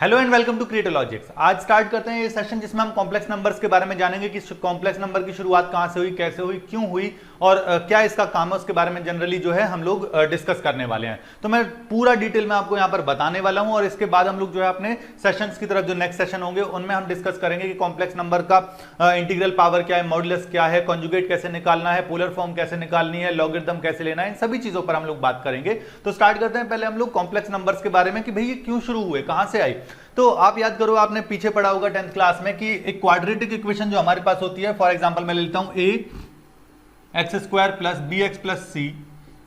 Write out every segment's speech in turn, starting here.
Hello and welcome to creative logics. आज start करते हैं ये सेशन जिसमें हम कॉम्प्लेक्स नंबर्स के बारे में जानेंगे कि कॉम्प्लेक्स नंबर की शुरुआत कहां से हुई, कैसे हुई, क्यों हुई और क्या इसका काम है, उसके बारे में जनरली जो है हम लोग डिस्कस करने वाले हैं। तो मैं पूरा डिटेल में आपको यहां पर बताने वाला हूं और इसके बाद हम लोग जो है अपने सेशंस की तरफ जो नेक्स्ट सेशन होंगे उनमें हम डिस्कस करेंगे कि कॉम्प्लेक्स नंबर का इंटीग्रल पावर क्या है, मॉडुलस क्या है, कॉन्जुगेट कैसे निकालना है, पोलर फॉर्म कैसे निकालनी है, लॉगरिथम कैसे लेना है, इन सभी चीजों पर हम लोग बात करेंगे। तो स्टार्ट करते हैं पहले हम लोग कॉम्प्लेक्स नंबर्स के बारे में कि भाई ये क्यों शुरू हुए, कहां से आई। तो आप याद करो, आपने पीछे पढ़ा होगा 10th क्लास में कि एक क्वाड्रेटिक इक्वेशन जो हमारे पास होती है, फॉर एग्जांपल मैं लेता हूं A X square plus B X plus C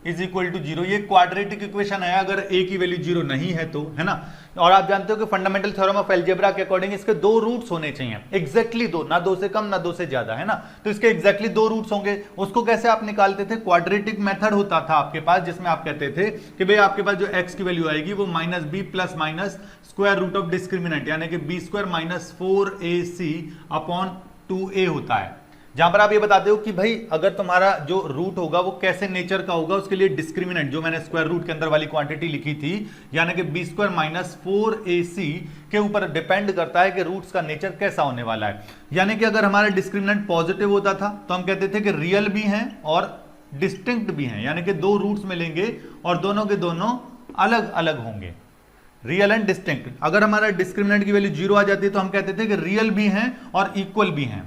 is equal to 0। ये क्वाड्रेटिक इक्वेशन है अगर ए की वैल्यू 0 नहीं है तो, है ना। और आप जानते हो कि फंडामेंटल थ्योरम ऑफ अलजेब्रा के अकॉर्डिंग इसके दो रूट्स होने चाहिए, एग्जैक्टली दो, ना दो से कम ना दो से ज्यादा, है ना। तो इसके एग्जैक्टली दो रूट्स होंगे। उसको कैसे आप निकालते थे? क्वाड्रेटिक मेथड होता था आपके पास जिसमें आप कहते थे कि भाई आपके पास जो एक्स की वैल्यू आएगी वो minus B plus minus square root of discriminant यानी कि B square minus 4ac upon 2a होता है, जहां पर आप ये बताते हो कि भाई अगर तुम्हारा जो रूट होगा वो कैसे नेचर का होगा, उसके लिए डिस्क्रिमिनेंट जो मैंने स्क्वायर रूट के अंदर वाली क्वांटिटी लिखी थी यानी कि बी स्क्वायर माइनस 4ac के ऊपर डिपेंड करता है कि रूट्स का नेचर कैसा होने वाला है। यानी कि अगर हमारा डिस्क्रिमिनेंट पॉजिटिव होता था तो हम कहते थे कि रियल भी हैं और डिस्टिंक्ट भी हैं, यानी कि दो रूट्स मिलेंगे और दोनों के दोनों अलग अलग होंगे, रियल एंड डिस्टिंक्ट। अगर हमारा डिस्क्रिमिनेंट की वैल्यू 0 आ जाती है तो हम कहते थे कि रियल भी हैं और इक्वल भी हैं।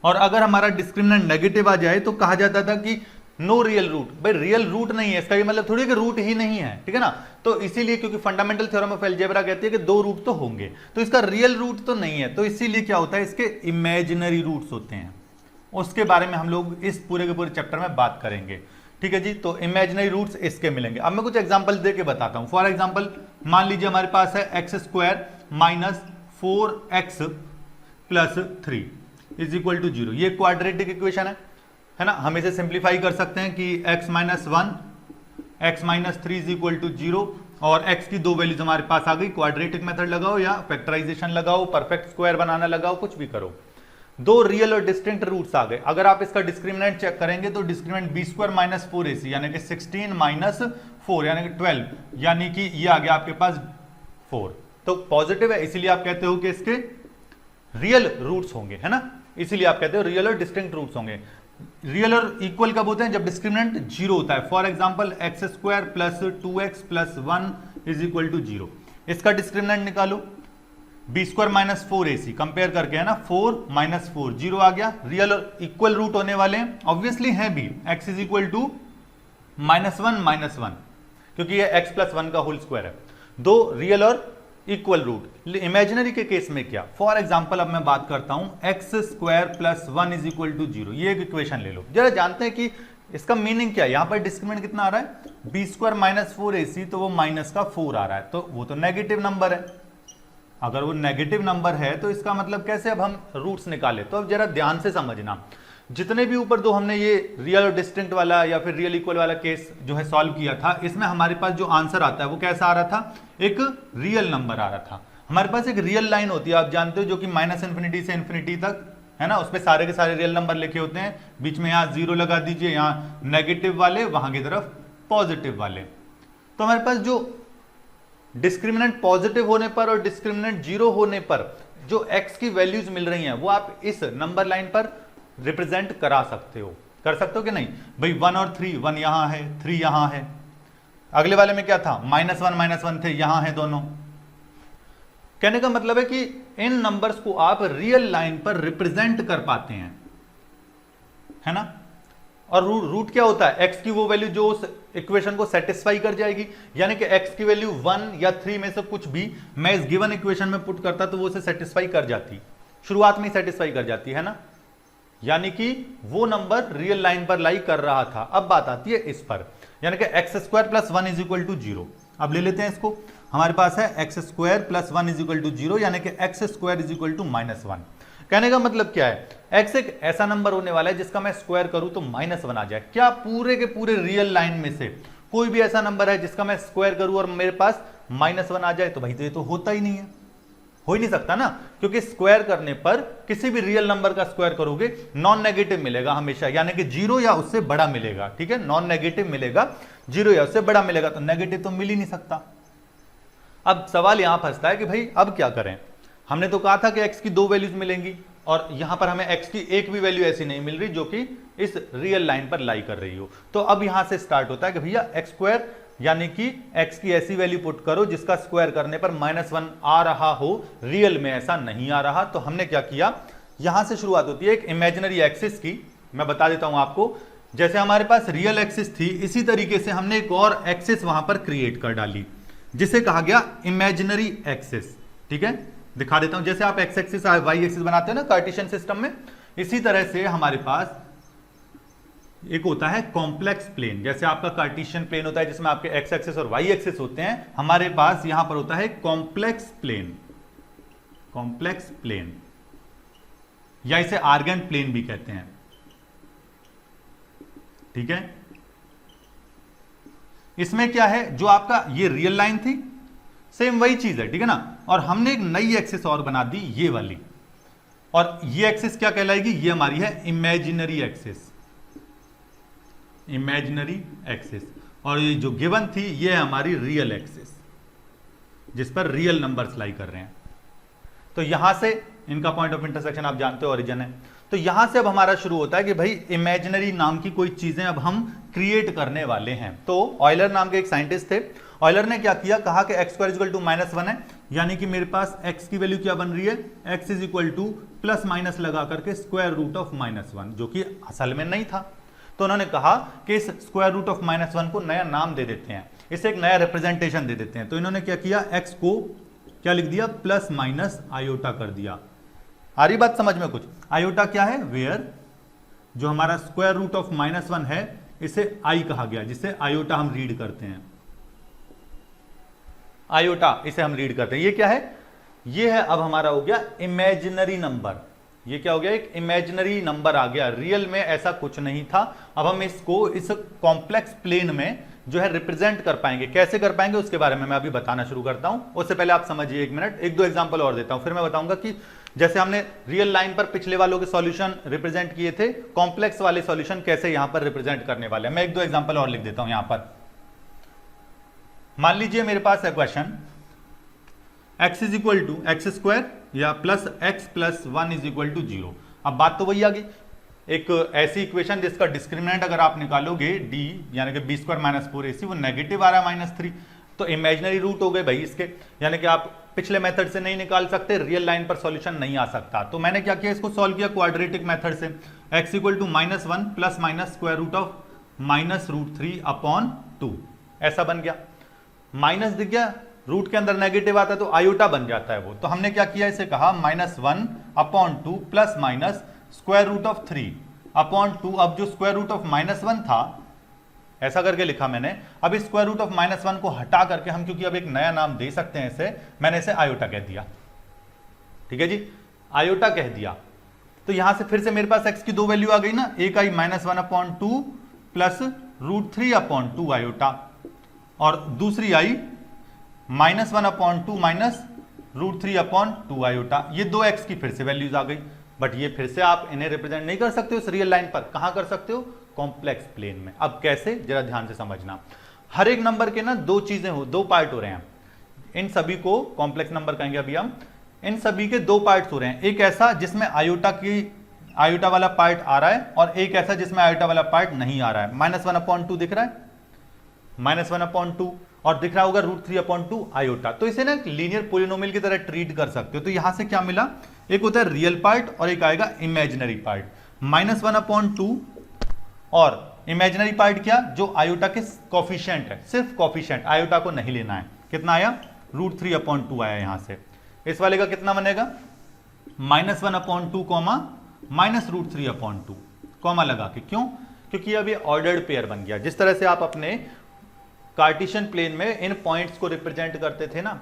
और अगर हमारा डिस्क्रिमिनेंट नेगेटिव आ जाए तो कहा जाता था कि नो रियल रूट। भाई रियल रूट नहीं है, इसका ये मतलब थोड़ी कि रूट ही नहीं है, ठीक है ना। तो इसीलिए क्योंकि फंडामेंटल थ्योरम ऑफ अलजेब्रा कहती है कि दो रूट तो होंगे, तो इसका रियल रूट तो नहीं है, तो इसीलिए क्या होता है, इसके इमेजिनरी रूट्स होते हैं। उसके बारे में हम लोग इस पूरे के पूरे चैप्टर में बात करेंगे, ठीक है जी। तो इमेजिनरी रूट्स इसके मिलेंगे। अब मैं कुछ एग्जांपल दे के बताता हूं। फॉर एग्जांपल मान लीजिए हमारे पास है x square minus 4x plus 3 is equal to 0। ये क्वाड्रेटिक इक्वेशन है ना। हम इसे सिंप्लीफाई कर सकते हैं कि x minus 1 x minus 3 is equal to 0 और x की दो वैल्यूज हमारे पास आ गई। क्वाड्रेटिक मेथड लगाओ या फैक्टराइजेशन लगाओ, परफेक्ट स्क्वायर बनाना लगाओ, कुछ भी करो। दो रियल और डिस्टिंक्ट रूट्स आ गए। अगर आप इसका डिस्क्रिमिनेंट चेक करेंगे तो discriminant B square minus 4ac यानी कि 16 माइनस 4 यानी कि 12, यानी कि ये आ गया आपके पास 4। तो पॉजिटिव है, इसीलिए आप कहते हो कि इसके रियल रूट्स होंगे, है ना। इसीलिए आप कहते हो रियल और डिस्टिंक्ट रूट्स होंगे। रियल और इक्वल कब होते हैं? जब डिस्क्रिमिनेंट 0 होता है। For example x square plus 2x plus 1 is equal to 0। इसका डिस्क्रिमिनेंट निकालो, B square minus 4ac compare करके, है ना। 4 माइनस 4 0 आ गया। रियल और इक्वल रूट होने वाले हैं, ऑब्वियसली है भी। x is equal to minus 1 क्योंकि ये x प्लस 1 का होल स्क्वायर है। दो रियल और इक्वल रूट। इमेजिनरी के केस में क्या? फॉर एग्जांपल अब मैं बात करता हूं x square plus 1 is equal to 0। ये एक इक्वेशन ले लो, जरा जानते हैं कि इसका मीनिंग क्या है। यहां पर डिस्क्रिमिनेंट कितना आ रहा है? बी स्क्वायर माइनस 4ac, तो वो माइनस का 4 आ रहा है, तो वो तो नेगेटिव नंबर है। अगर वो नेगेटिव नंबर है तो इसका मतलब कैसे अब हम रूट्स निकाले? तो अब जरा ध्यान से समझना। जितने भी ऊपर दो हमने ये रियल और डिस्टिंक्ट वाला या फिर रियल इक्वल वाला केस जो है सॉल्व किया था, इसमें हमारे पास जो आंसर आता है वो कैसा आ रहा था? एक रियल नंबर आ रहा था। हमारे पास एक रियल लाइन होती है, आप जानते हो, जो कि माइनस इन्फिनिटी से इन्फिनिटी तक, है ना। उस पर सारे के सारे रियल नंबर लिखे होते हैं। बीच में यहाँ 0 लगा दीजिए, यहाँ नेगेटिव वाले, वहां की तरफ पॉजिटिव वाले। तो हमारे पास जो डिस्क्रिमिनेंट पॉजिटिव होने पर और डिस्क्रिमिनेंट 0 होने पर जो x की वैल्यूज मिल रही हैं वो आप इस नंबर लाइन पर रिप्रेजेंट करा सकते हो, कर सकते हो कि नहीं भाई? 1 और 3, 1 यहां है, 3 यहां है। अगले वाले में क्या था? माइनस वन थे, यहां है दोनों। कहने का मतलब है कि इन नंबर्स को आप रियल लाइन पर रिप्रेजेंट कर पाते हैं, है ना। और रूट क्या होता है? x की वो वैल्यू जो उस इक्वेशन को सेटिस्फाई कर जाएगी, यानी कि x की वैल्यू 1 या 3 में से कुछ भी मैं इस गिवन इक्वेशन में पुट करता तो वो उसे सेटिस्फाई कर जाती, शुरुआत में ही सेटिस्फाई कर जाती है ना। यानी कि वो नंबर रियल लाइन पर लाई कर रहा था। अब बात आती है इस पर, यानी कि x square plus 1 is equal to 0। अब ले लेते हैं इसको। हमारे पास है x square plus 1 is equal to 0 यानी कि x square is equal to minus 1। कहने का मतलब क्या है? x एक ऐसा नंबर होने वाला है जिसका मैं स्क्वायर करूं तो माइनस 1 आ जाए। क्या पूरे के पूरे रियल लाइन में से कोई भी ऐसा नंबर है जिसका मैं स्क्वायर करूं और मेरे पास माइनस 1 आ जाए? तो भाई तो ये तो होता ही नहीं है, हो ही नहीं सकता ना, क्योंकि स्क्वायर करने पर किसी भी रियल नंबर का स्क्वायर करोगे नॉन नेगेटिव मिलेगा हमेशा, यानी कि 0 या उससे बड़ा मिलेगा, ठीक है। नॉन नेगेटिव मिलेगा, 0 या उससे बड़ा मिलेगा, तो नेगेटिव तो मिल ही नहीं सकता। अब सवाल यहां फंसता है कि भाई अब क्या करें, हमने तो कहा था कि x की 2 वैल्यूज मिलेंगी और यहां पर हमें x की एक भी वैल्यू ऐसी नहीं मिल रही जो कि इस रियल लाइन पर लाई कर रही हो। तो अब यहां से स्टार्ट होता है कि भैया एक्स स्क्वायर यानी कि x की ऐसी वैल्यू पुट करो जिसका स्क्वायर करने पर -1 आ रहा हो, रियल में ऐसा नहीं आ रहा। तो हमने क्या किया, यहां से शुरुआत होती है एक इमेजिनरी एक्सिस की। मैं बता देता हूं आपको, जैसे हमारे पास रियल एक्सिस थी इसी तरीके से हमने एक और एक्सिस वहां पर क्रिएट कर डाली जिसे कहा गया इमेजिनरी एक्सिस। ठीक है, दिखा देता हूं, जैसे आप एक्स एक्सिस वाई एक्सिस बनाते हो ना कार्टेशियन सिस्टम में, इसी तरह से हमारे पास एक होता है कॉम्प्लेक्स प्लेन। जैसे आपका कार्टेशियन प्लेन होता है जिसमें आपके एक्स एक्सिस और वाई एक्सिस होते हैं, हमारे पास यहां पर होता है कॉम्प्लेक्स प्लेन, कॉम्प्लेक्स प्लेन या इसे आर्गेंट प्लेन भी कहते हैं। ठीक है, इसमें क्या है, जो आपका ये रियल लाइन थी सेम वही चीज है, ठीक है ना, और हमने एक नई एक्सिस और बना दी ये वाली, और ये एक्सिस क्या कहलाएगी, ये हमारी है इमेजिनरी एक्सिस, इमेजिनरी एक्सिस। और ये जो गिवन थी ये है हमारी रियल एक्सिस जिस पर रियल नंबर्स लाई कर रहे हैं। तो यहां से इनका पॉइंट ऑफ इंटरसेक्शन आप जानते हो ओरिजिन है। तो यहां से अब हमारा शुरू होता है कि भाई इमेजिनरी नाम की कोई चीजें अब हम क्रिएट करने वाले हैं। तो ऑयलर नाम के एक साइंटिस्ट थे, ऑयलर ने क्या किया, कहा कि एक्स स्क्वायर इक्वल टू -1 है, यानी कि मेरे पास x की वैल्यू क्या बन रही है, x is equal two plus minus लगा करके स्क्वायर रूट ऑफ -1, जो कि असल में नहीं था। तो उन्होंने कहा कि इस स्क्वायर रूट ऑफ -1 को नया नाम दे देते हैं, इसे एक नया रिप्रेजेंटेशन दे देते हैं। तो इन्होंने क्या किया, x को क्या लिख दिया, प्लस माइनस आयोटा कर दिया। आ रही बात समझ में कुछ, आयोटा क्या है, वेयर जो हमारा स्क्वायर रूट ऑफ -1 है इसे i कहा गया, जिसे आयोटा हम रीड करते हैं, आयोटा इसे हम रीड करते हैं। ये क्या है, ये है अब हमारा हो गया इमेजिनरी नंबर। ये क्या हो गया, एक इमेजिनरी नंबर आ गया, रियल में ऐसा कुछ नहीं था। अब हम इसको इस कॉम्प्लेक्स प्लेन में जो है रिप्रेजेंट कर पाएंगे, कैसे कर पाएंगे उसके बारे में मैं अभी बताना शुरू करता हूं। उससे पहले आप समझिए एक मिनट, एक दो एग्जांपल और देता हूं, फिर मैं बताऊंगा कि जैसे हमने रियल लाइन पर पिछले वालों के सॉल्यूशन रिप्रेजेंट किए थे, कॉम्प्लेक्स वाले सॉल्यूशन कैसे यहां पर रिप्रेजेंट करने वाले हैं। मैं एक दो एग्जांपल और लिख देता हूं यहां पर। मान लीजिए मेरे पास है question x is equal to X square या plus X plus 1 is equal to 0। अब बात तो वही आ गई, एक ऐसी इक्वेशन जिसका डिस्क्रिमिनेंट अगर आप निकालोगे d यानी कि बी स्क्वायर माइनस 4ac, वो नेगेटिव आ रहा है -3, तो इमेजिनरी रूट हो गए भाई इसके, यानी कि आप पिछले मेथड से नहीं निकाल सकते, रियल लाइन पर सॉल्यूशन नहीं आ सकता। तो मैंने क्या किया, इसको सॉल्व किया क्वाड्रेटिक मेथड से, x equal to -1 plus minus square root of -√3/2 ऐसा बन गया। माइनस दिख गया, रूट के अंदर नेगेटिव आता है तो आयोटा बन जाता है वो। तो हमने क्या किया, इसे कहा -1/2 plus minus square root of 3/2। अब जो स्क्वायर रूट ऑफ -1 था ऐसा करके लिखा मैंने, अब इस स्क्वायर रूट ऑफ -1 को हटा करके हम, क्योंकि अब एक नया नाम दे सकते हैं इसे, मैंने इसे आयोटा कह दिया। ठीक है जी, आयोटा कह दिया। तो यहां से फिर से मेरे पास x की दो वैल्यू आ गई ना, एक आई -1/2 प्लस √3/2 आयोटा, और दूसरी आई -1/2 माइनस √3/2 आयोटा। ये दो x की फिर से वैल्यूज आ गई, बट ये फिर से आप इन्हें रिप्रेजेंट नहीं कर सकते हो इस रियल लाइन पर। कहां कर सकते हो, कॉम्प्लेक्स प्लेन में। अब कैसे, जरा ध्यान से समझना। हर एक नंबर के ना दो चीजें हो, दो पार्ट हो रहे हैं, इन सभी को कॉम्प्लेक्स नंबर कहेंगे अभी हम। इन सभी के दो पार्ट्स हो रहे हैं, एक ऐसा जिसमें आयोटा वाला पार्ट आ रहा है और एक ऐसा जिसमें आयोटा वाला पार्ट नहीं आ रहा है। -1/2 दिख रहा है, -1/2, और दिख रहा होगा √3/2 आयोटा। तो इसे ना लीनियर पोलिनोमियल की तरह ट्रीट कर सकते हो। तो यहां से क्या मिला, एक होता है रियल पार्ट और एक आएगा इमेजिनरी पार्ट। -1/2 और इमेजिनरी पार्ट क्या, जो आयोटा के कोफिशिएंट है, सिर्फ कोफिशिएंट, आयोटा को नहीं लेना है। कितना आया, √3/2 आया। यहां से इस वाले का कितना बनेगा, -1/2 कॉमा -√3/2 कॉमा लगा के। क्यों, क्योंकि अब ये ऑर्डर्ड पेयर बन गया। जिस तरह से आप अपने कार्टेशियन प्लेन में इन पॉइंट्स को रिप्रेजेंट करते थे ना,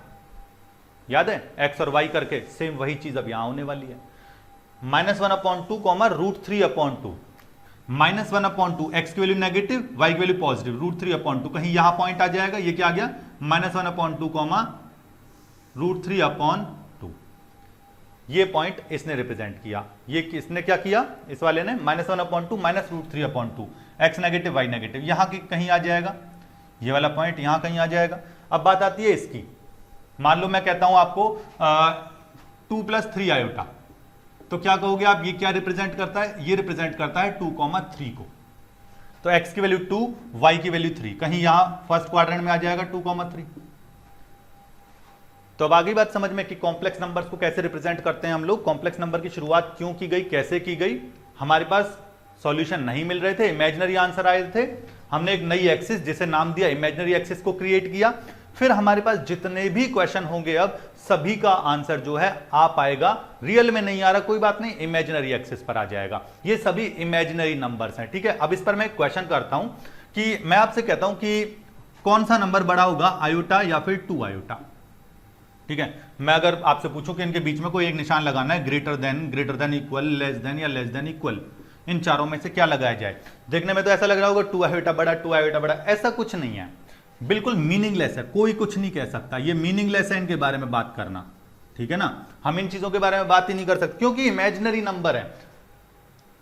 याद है, x और y करके, सेम वही चीज अब यहां होने वाली है। -1/2 कॉमा √3/2, -1/2, x की वैल्यू नेगेटिव, y की वैल्यू पॉजिटिव, √3/2, कहीं यहां पॉइंट आ जाएगा, ये क्या आ गया, -1/2 कॉमा √3/2। ये पॉइंट इसने रिप्रेजेंट किया। ये इसने क्या किया, इस वाले ने -1/2 minus √3/2, x negative y negative, यहां की कहीं आ जाएगा, ये वाला पॉइंट यहां कहीं आ जाएगा। अब बात आती है इसकी, मान लो मैं कहता हूं आपको 2 + 3 आयोटा, तो क्या कहोगे आप, ये क्या रिप्रेजेंट करता है, ये रिप्रेजेंट करता है 2,3 को। तो x की वैल्यू 2, y की वैल्यू 3, कहीं यहां फर्स्ट क्वाड्रेंट में आ जाएगा 2,3। तो अब आगे बात समझ में कि कॉम्प्लेक्स नंबर्स को कैसे रिप्रेजेंट करते हैं हम लोग, कॉम्प्लेक्स नंबर की शुरुआत क्यों की गई, कैसे की गई। हमारे पास सॉल्यूशन नहीं मिल रहे थे, इमेजिनरी आंसर आए थे, हमने एक नई एक्सिस जिसे नाम दिया इमेजिनरी एक्सिस को क्रिएट किया, फिर हमारे पास जितने भी क्वेश्चन होंगे अब सभी का आंसर जो है आ पाएगा, रियल में नहीं आ रहा कोई बात नहीं, इमेजिनरी एक्सिस पर आ जाएगा। ये सभी इमेजिनरी नंबर्स हैं, ठीक है। अब इस पर मैं एक क्वेश्चन करता हूं कि मैं आपसे कहता हूं कि कौन सा नंबर बड़ा होगा, आयोटा या फिर 2 आयोटा, ठीक है। मैं अगर आपसे पूछूं कि इनके बीच में कोई एक निशान लगाना है, greater than, equal, less than या लेस देन इक्वल, इन चारों में से क्या लगाया जाए। देखने में तो ऐसा लग रहा होगा 2 आयोटा बड़ा, 2 आयोटा बड़ा, ऐसा कुछ नहीं है, बिल्कुल मीनिंगलेस है, कोई कुछ नहीं कह सकता, ये मीनिंगलेस है इनके बारे में बात करना, ठीक है ना। हम इन चीजों के बारे में बात ही नहीं कर सकते क्योंकि इमेजिनरी नंबर है।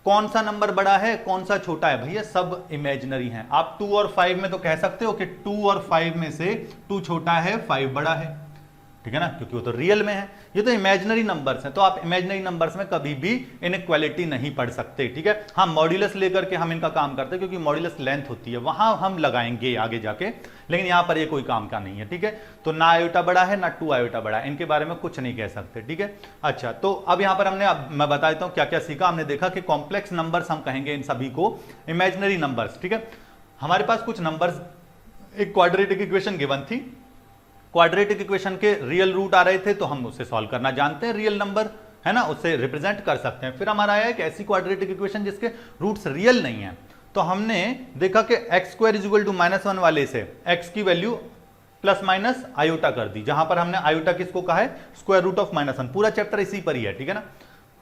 कौन सा नंबर बड़ा है, कौन सा छोटा है, भैया सब इमेजिनरी हैं। आप 2 और 5 में तो कह सकते हो कि 2 और 5 में से 2 छोटा है, 5 बड़ा है, ठीक है ना, क्योंकि वो तो रियल में है, ये तो इमेजिनरी नंबर्स हैं। तो आप इमेजिनरी नंबर्स में कभी भी इनइक्वालिटी नहीं पढ़ सकते, ठीक है। हाँ, मॉड्यूलस लेकर के हम इनका काम करते हैं क्योंकि मॉड्यूलस लेंथ होती है, वहां हम लगाएंगे आगे जाके, लेकिन यहां पर ये कोई काम का नहीं है, ठीक है। तो ना आयोटा बड़ा है ना 2 आयोटा बड़ा है, इनके बारे में कुछ नहीं कह सकते, ठीक है। अच्छा, तो अब यहां पर मैं बता देता हूं क्या क्या सीखा हमने। देखा कि कॉम्प्लेक्स नंबर्स हम कहेंगे इन सभी को इमेजिनरी नंबर्स, ठीक है। हमारे पास कुछ नंबर्स, एक क्वाड्रेटिक इक्वेशन गिवन थी, क्वाड्रेटिक इक्वेशन के रियल रूट आ रहे थे तो हम उसे सॉल्व करना जानते हैं, रियल नंबर है ना, उससे रिप्रेजेंट कर सकते हैं। फिर हमारा आया एक ऐसी क्वाड्रेटिक इक्वेशन जिसके रूट्स रियल नहीं है, तो हमने देखा कि x² = -1 वाले से x की वैल्यू प्लस माइनस आयोटा कर दी, जहां पर हमने आयोटा किसको कहा है, √(-1). पूरा चैप्टर इसी पर ही है, ठीक है ना।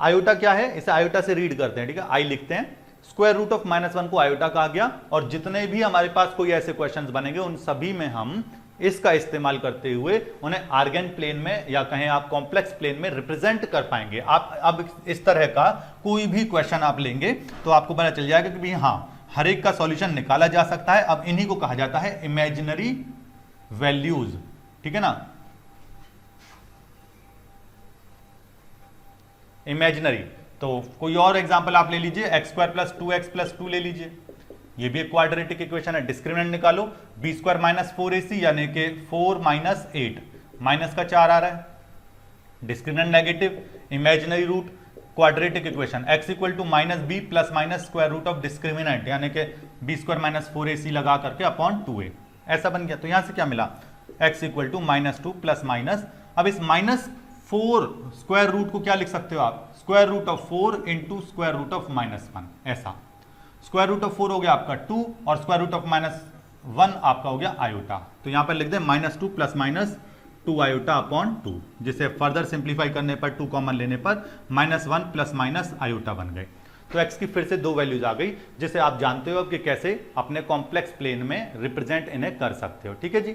आयोटा क्या है, इसे आयोटा से रीड करते हैं, ठीक है, आई लिखते हैं, √(-1) को आयोटा कहा गया। और जितने भी हमारे पास कोई ऐसे क्वेश्चंस बनेंगे उन सभी में हम इसका इस्तेमाल करते हुए उन्हें आर्गेन प्लेन में या कहें आप कॉम्प्लेक्स प्लेन में रिप्रेजेंट कर पाएंगे। आप अब इस तरह का कोई भी क्वेश्चन आप लेंगे तो आपको पता चल जाएगा कि भाई हाँ, हर एक का सॉल्यूशन निकाला जा सकता है। अब इन्हीं को कहा जाता है इमेजिनरी वैल्यूज, ठीक है ना, इमेजिनरी। तो कोई और एग्जांपल आप ले लीजिए, x² + 2x + 2 ले लीजिए, ये भी एक क्वाड्रेटिक इक्वेशन है। डिस्क्रिमिनेंट निकालो, b² - 4ac यानी कि 4 - 8, माइनस का 4 आ रहा है, discriminant negative, imaginary root, quadratic equation x = -b ± square root of discriminant यानी कि b² - 4ac लगा करके अपॉन 2a, ऐसा बन गया। तो यहां से क्या मिला, x = -2 ± अब इस -4 स्क्वायर रूट को क्या लिख सकते हो आप, √4 × (√1) ऐसा। √4 हो गया आपका 2 और (-1) आपका हो गया आयोटा। तो यहां पर लिख दें -2 ± 2 आयोटा अपॉन 2, जिसे फर्दर सिंप्लीफाई करने पर 2 कॉमन लेने पर -1 ± आयोटा बन गए। तो x की फिर से 2 वैल्यूज आ गई, जिसे आप जानते हो कि कैसे अपने कॉम्प्लेक्स प्लेन में रिप्रेजेंट इन्हें कर सकते हो, ठीक है जी।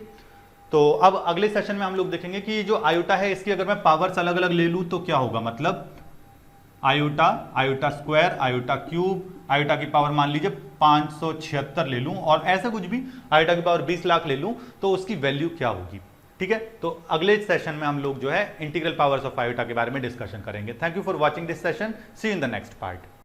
तो अब अगले सेशन में हम लोग देखेंगे कि जो आयोटा है इसकी अगर मैं पावर्स अलग अलग ले लूं तो क्या होगा, मतलब iota, iota square, iota cube, iota की पावर मान लीजिए 576 ले लूं और ऐसा कुछ भी, आयोटा की पावर 20 लाख ले लूं तो उसकी वैल्यू क्या होगी, ठीक है। तो अगले सेशन में हम लोग जो है इंटीग्रल पावर्स ऑफ आयोटा के बारे में डिस्कशन करेंगे। Thank you for watching this session, see in the next part.